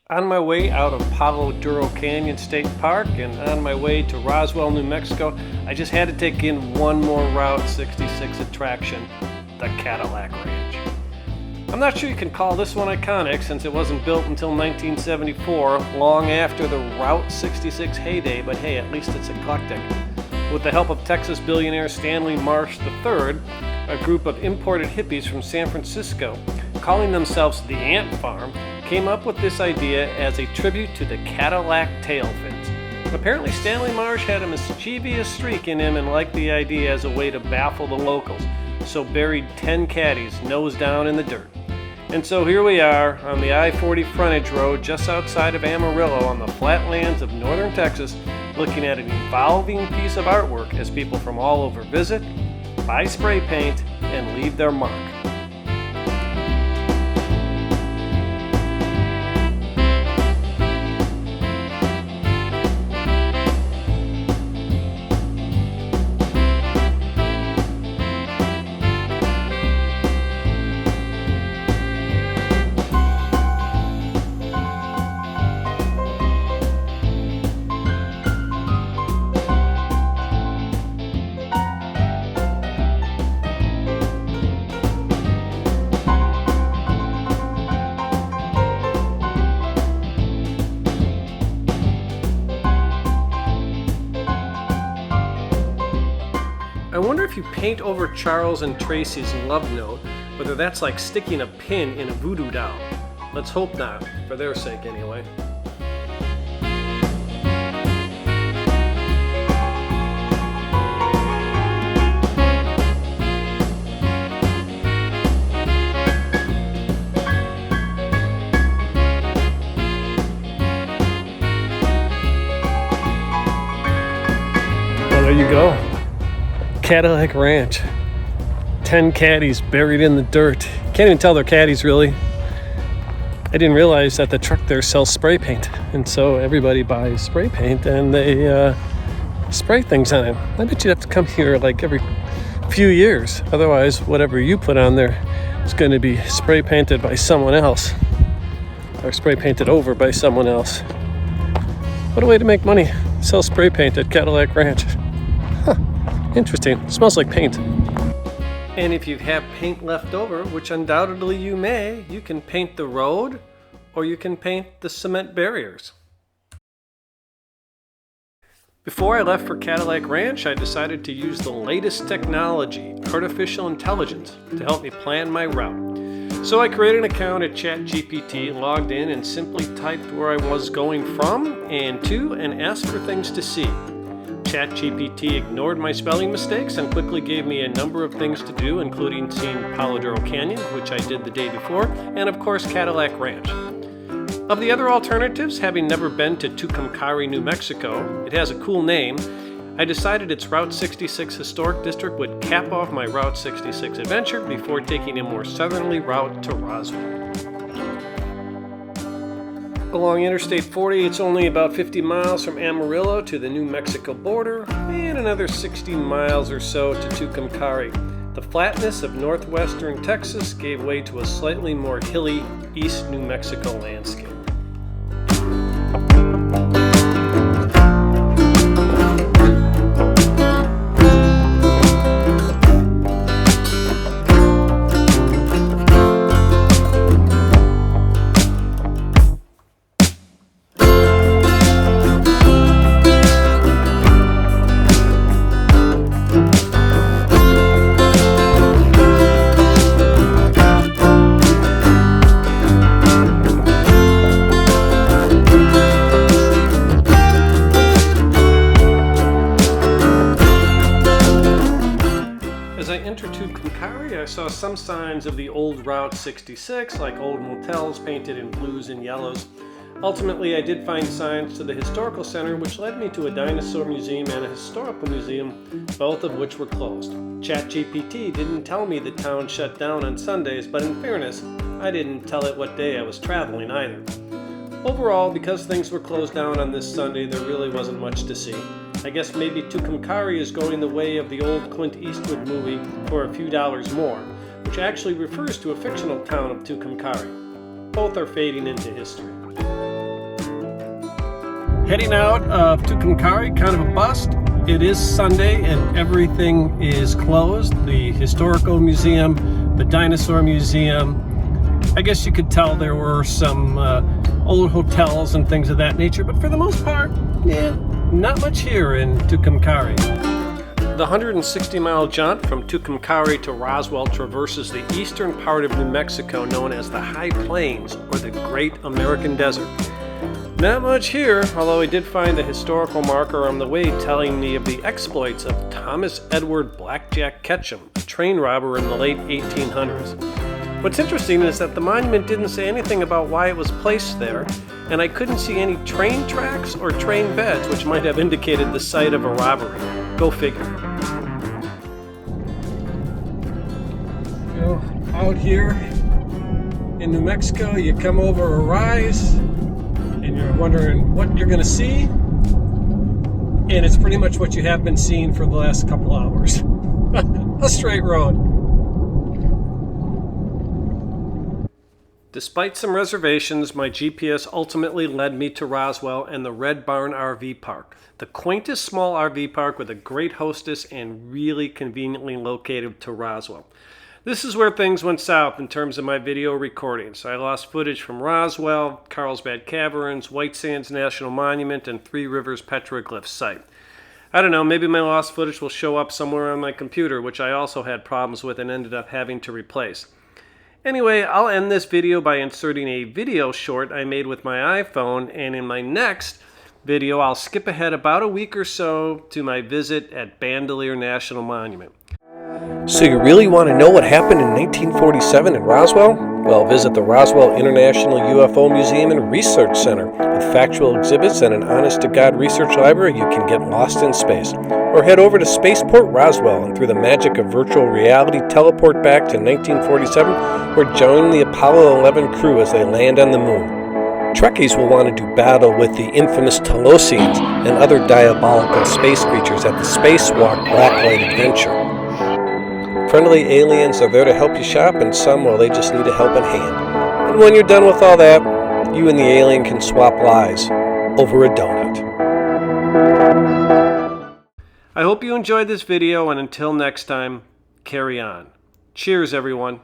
On my way out of Palo Duro Canyon State Park and on my way to Roswell, New Mexico, I just had to take in one more Route 66 attraction, the Cadillac Ranch. I'm not sure you can call this one iconic since it wasn't built until 1974, long after the Route 66 heyday, but hey, at least it's eclectic. With the help of Texas billionaire Stanley Marsh III, a group of imported hippies from San Francisco, calling themselves the Ant Farm, came up with this idea as a tribute to the Cadillac tail fins. Apparently Stanley Marsh had a mischievous streak in him and liked the idea as a way to baffle the locals, so buried 10 caddies nose down in the dirt. And so here we are on the I-40 frontage road just outside of Amarillo on the flatlands of northern Texas, looking at an evolving piece of artwork as people from all over visit, buy spray paint, and leave their mark. I wonder if you paint over Charles and Tracy's love note, whether that's like sticking a pin in a voodoo doll. Let's hope not, for their sake anyway. Well, there you go. Cadillac Ranch. 10 caddies buried in the dirt. Can't even tell they're caddies, really. I didn't realize that the truck there sells spray paint, and so everybody buys spray paint and they spray things on it. I bet you'd have to come here like every few years. Otherwise, whatever you put on there is going to be spray painted by someone else, or spray painted over by someone else. What a way to make money. Sell spray paint at Cadillac Ranch. Interesting. It smells like paint. And if you have paint left over, which undoubtedly you may, you can paint the road or you can paint the cement barriers. Before I left for Cadillac Ranch, I decided to use the latest technology, artificial intelligence, to help me plan my route. So I created an account at ChatGPT, logged in, and simply typed where I was going from and to and asked for things to see. ChatGPT ignored my spelling mistakes and quickly gave me a number of things to do, including seeing Palo Duro Canyon, which I did the day before, and of course Cadillac Ranch. Of the other alternatives, having never been to Tucumcari, New Mexico, it has a cool name, I decided its Route 66 Historic District would cap off my Route 66 adventure before taking a more southerly route to Roswell. Along Interstate 40, it's only about 50 miles from Amarillo to the New Mexico border, and another 60 miles or so to Tucumcari. The flatness of northwestern Texas gave way to a slightly more hilly East New Mexico landscape. As I entered Tucumcari, I saw some signs of the old Route 66, like old motels painted in blues and yellows. Ultimately, I did find signs to the historical center, which led me to a dinosaur museum and a historical museum, both of which were closed. ChatGPT didn't tell me the town shut down on Sundays, but in fairness, I didn't tell it what day I was traveling either. Overall, because things were closed down on this Sunday, there really wasn't much to see. I guess maybe Tucumcari is going the way of the old Clint Eastwood movie For a Few Dollars More, which actually refers to a fictional town of Tucumcari. Both are fading into history. Heading out of Tucumcari, kind of a bust. It is Sunday and everything is closed. The historical museum, the dinosaur museum. I guess you could tell there were some old hotels and things of that nature, but for the most part, yeah, not much here in Tucumcari. The 160-mile jaunt from Tucumcari to Roswell traverses the eastern part of New Mexico known as the High Plains or the Great American Desert. Not much here, although I did find a historical marker on the way telling me of the exploits of Thomas Edward Blackjack Ketchum, a train robber in the late 1800s. What's interesting is that the monument didn't say anything about why it was placed there, and I couldn't see any train tracks or train beds, which might have indicated the site of a robbery. Go figure. So, out here in New Mexico, you come over a rise, and you're wondering what you're going to see, and it's pretty much what you have been seeing for the last couple hours. A straight road. Despite some reservations, my GPS ultimately led me to Roswell and the Red Barn RV Park, the quaintest small RV park with a great hostess and really conveniently located to Roswell. This is where things went south in terms of my video recordings. I lost footage from Roswell, Carlsbad Caverns, White Sands National Monument, and Three Rivers Petroglyph site. I don't know, maybe my lost footage will show up somewhere on my computer, which I also had problems with and ended up having to replace. Anyway, I'll end this video by inserting a video short I made with my iPhone, and in my next video I'll skip ahead about a week or so to my visit at Bandelier National Monument. So you really want to know what happened in 1947 in Roswell? Well, visit the Roswell International UFO Museum and Research Center. With factual exhibits and an honest-to-God research library, you can get lost in space. Or head over to Spaceport Roswell and through the magic of virtual reality teleport back to 1947 or join the Apollo 11 crew as they land on the moon. Trekkies will want to do battle with the infamous Telosians and other diabolical space creatures at the Spacewalk Blacklight Adventure. Friendly aliens are there to help you shop, and some, well, they just need a helping hand. And when you're done with all that, you and the alien can swap lies over a donut. I hope you enjoyed this video, and until next time, carry on. Cheers, everyone.